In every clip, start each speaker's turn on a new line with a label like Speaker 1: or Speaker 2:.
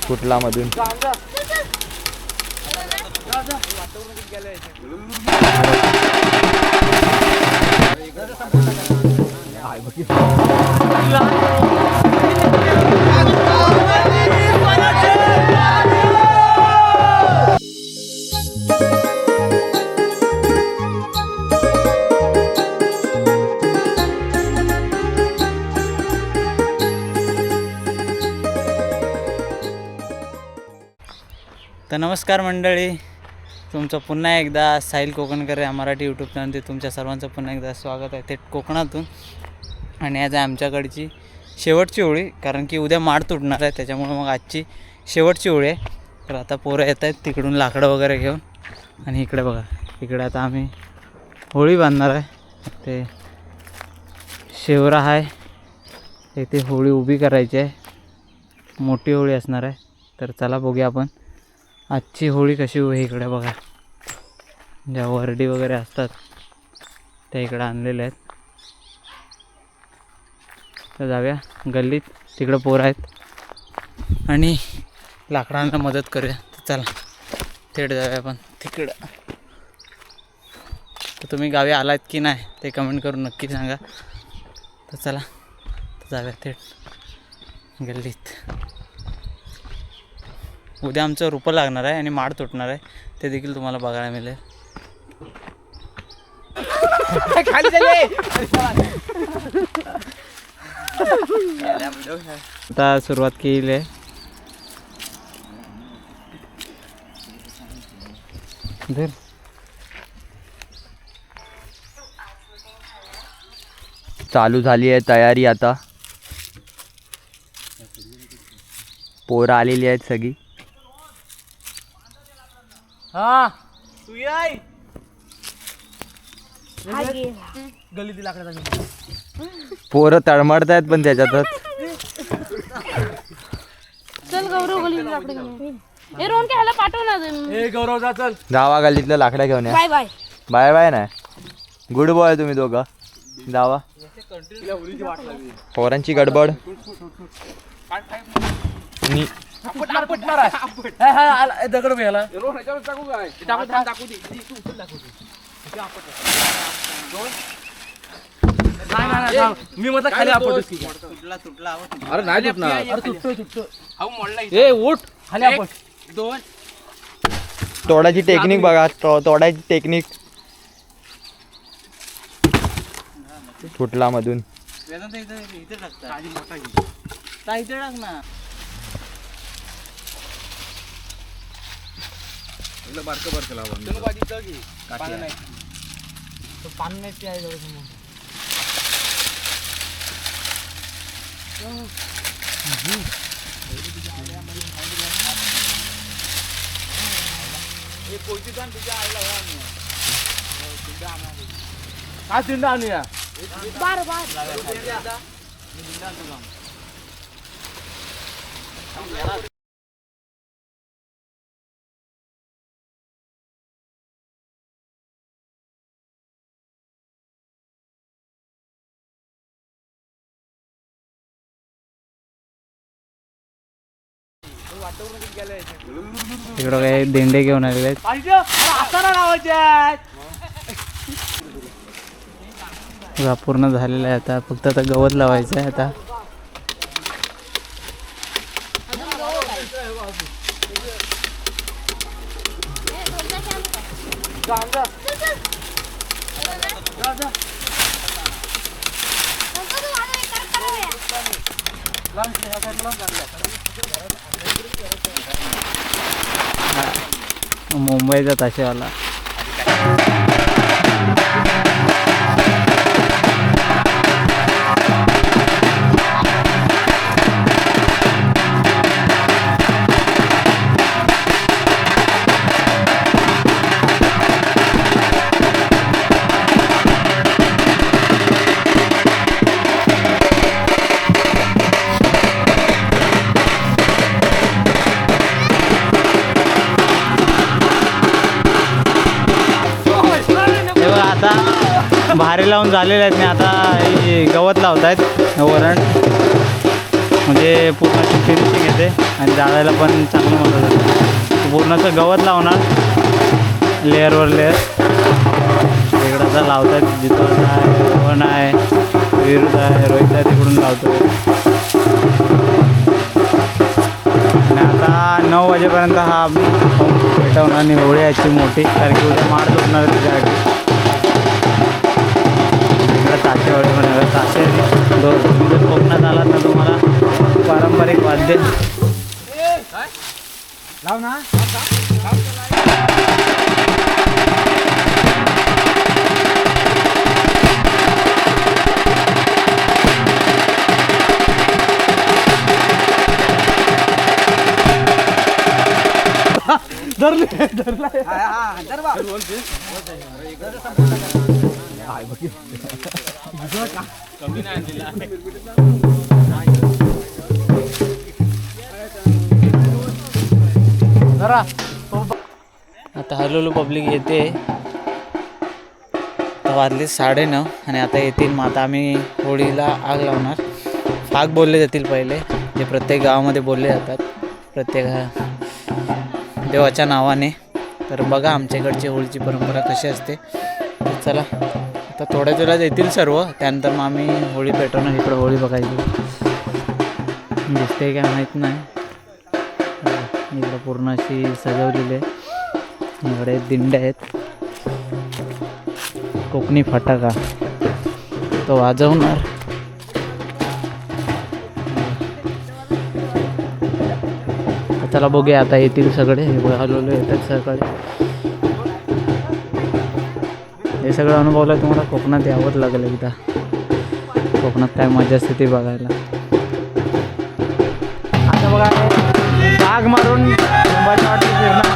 Speaker 1: कुठला मधून
Speaker 2: तर नमस्कार मंडळी, तुमचं पुन्हा एकदा साहिल कोकणकर या मराठी यूट्यूब चॅनलमध्ये तुमच्या सर्वांचं पुन्हा एकदा स्वागत आहे. थेट कोकणातून. आणि आज आहे आमच्याकडची शेवटची होळी, कारण की उद्या माड तुटणार आहे, त्याच्यामुळे मग आजची शेवटची होळी आहे. तर आता पोरं येत आहेत तिकडून लाकडं वगैरे घेऊन. आणि इकडे बघा, इकडे आता आम्ही होळी बांधणार आहे. ते शेवरा आहे, इथे होळी उभी करायची आहे, मोठी होळी असणार आहे. तर चला बघूया आपण आजची होळी कशी होईल. इकडे बघा, ज्या वरडी वगैरे असतात त्या इकडे आणलेल्या आहेत. तर जाऊया गल्लीत, तिकडं पोरं आहेत आणि लाकडांना मदत करूया. तर चला थेट जाऊया आपण तिकडं. तर तुम्ही गावी आलात की नाही ते कमेंट करून नक्की सांगा. तर चला जाऊया थेट गल्लीत. उद्या आमचं रोपं लागणार आहे आणि माड तुटणार आहे, ते देखील तुम्हाला बघायला मिळेल. आता सुरुवात केली आहे.
Speaker 1: चालू झाली आहे तयारी. आता पोरं आलेली आहेत सगळी.
Speaker 2: हा तू याय
Speaker 3: गल्ली लाकडा
Speaker 1: पोरं तळमळत आहेत पण त्याच्यातच.
Speaker 4: चल गौरव गल्ली लाकडं घेऊन ये. रोहन के ह्याला पाठव ना.
Speaker 3: ए गौरव जा, चल
Speaker 1: जावा गल्लीतल्या लाकड्या घेऊन या.
Speaker 4: Bye bye.
Speaker 1: बाय बाय नाही, गुड बॉय तुम्ही दोघं. जावा, पोरांची गडबड.
Speaker 3: दगड घ्यायला मी मग खाली आपटतो.
Speaker 2: तुटला
Speaker 3: अरे नाही तुटणार. अरे तुटतो. ए उठ खाली आपट.
Speaker 2: दोन
Speaker 1: तोडायची टेक्निक बघा, तोडायची टेक्निक. फुटला मधून.
Speaker 2: इथे टाकता इथे टाक ना.
Speaker 3: हा चिंडा आणूया.
Speaker 4: बार बार.
Speaker 2: तिकडं काही देंडे घेऊन आलेले आहेत. पूर्ण झालेलं आहे. आता फक्त आता गवत लावायचं आहे. आता मुंबईचा ताशेवाला. खारे लावून झालेले आहेत आणि आता हे गवत लावत आहेत वरण, म्हणजे पूर्ण फिनिशिंग येते आणि जाळायला पण चांगलं मदत होतं. पूर्णचं गवत लावणार लेअरवर लेअर. इकडं आता लावत आहेत, जिथं आहे रोहन आहे, विरुद्ध आहे, रोहित आहे, तिकडून लावतो. आणि आता 9 वाजेपर्यंत हा पेटवणार आणि होळी याची मोठी, कारण की उद्या मार जोडणार आहे त्याच्यासाठी. इकडं ताशेवाडी पण ताशे तुम्ही जर कोकणात आलात ना तुम्हाला पारंपरिक वाद्य लाव ना. आता हळूहळू पब्लिक येते. तर वाजले 9:30 आणि आता येतील. मग आता आम्ही होळीला आग लावणार. फाग बोलले जातील पहिले, जे प्रत्येक गावामध्ये बोलले जातात प्रत्येक देवाच्या नावाने. तर बघा आमच्याकडची होळीची परंपरा कशी असते. तर चला आता थोड्याच वेळात येतील सर्व, त्यानंतर मग आम्ही होळी पेटवणार. इकडं होळी बघायची दिसते काय माहीत नाही. इकडं पूर्ण अशी सजवलेली आहे. इकडे दिंड्या आहेत. कोकणी फटाका तो वाजवणार. चला बघूया आता येतील सगळे. हळूहळू येतात सगळे. हे सगळं अनुभवलं तुम्हाला कोकणात यावंच लागलं एकदा. कोकणात काय मजा असते ते बघायला. आता बघा आग मारून मुंबईच्या वाटत फिरणं.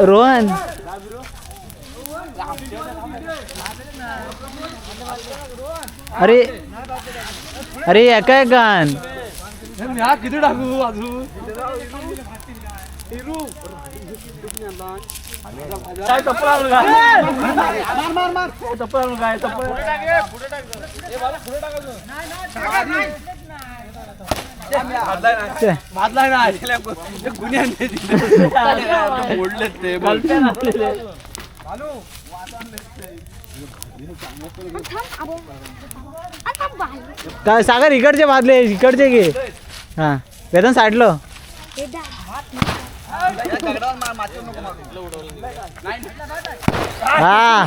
Speaker 2: रोहन अरे अरे एका गान
Speaker 3: किती टाकू अजून काय चप्पल आणून काय चप्पल आणून काय चप्पल भाजलाय ना गुन्हे मोडले ते
Speaker 2: काय सागर इकडचे बाजले इकडचे घे हा वेदन साठलो हा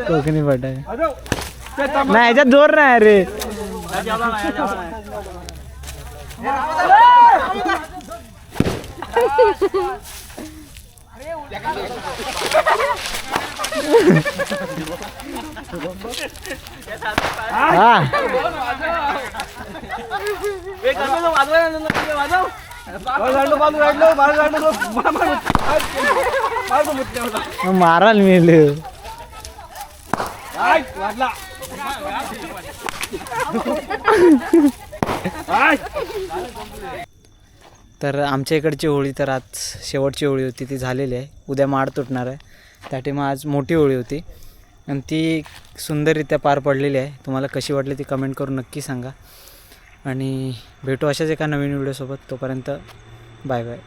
Speaker 2: कोकणी पटाय नाही याच्यात जोर नाही रे माराल मेल तर आमच्या इकडची होळी तर आज शेवटची होळी होती ती झालेली आहे. उद्या माड तुटणार आहे. त्या टाईमा आज मोठी होळी होती आणि ती सुंदररित्या पार पडलेली आहे. तुम्हाला कशी वाटली ती कमेंट करून नक्की सांगा आणि भेटू अशाच एका नवीन व्हिडिओसोबत. तोपर्यंत बाय बाय.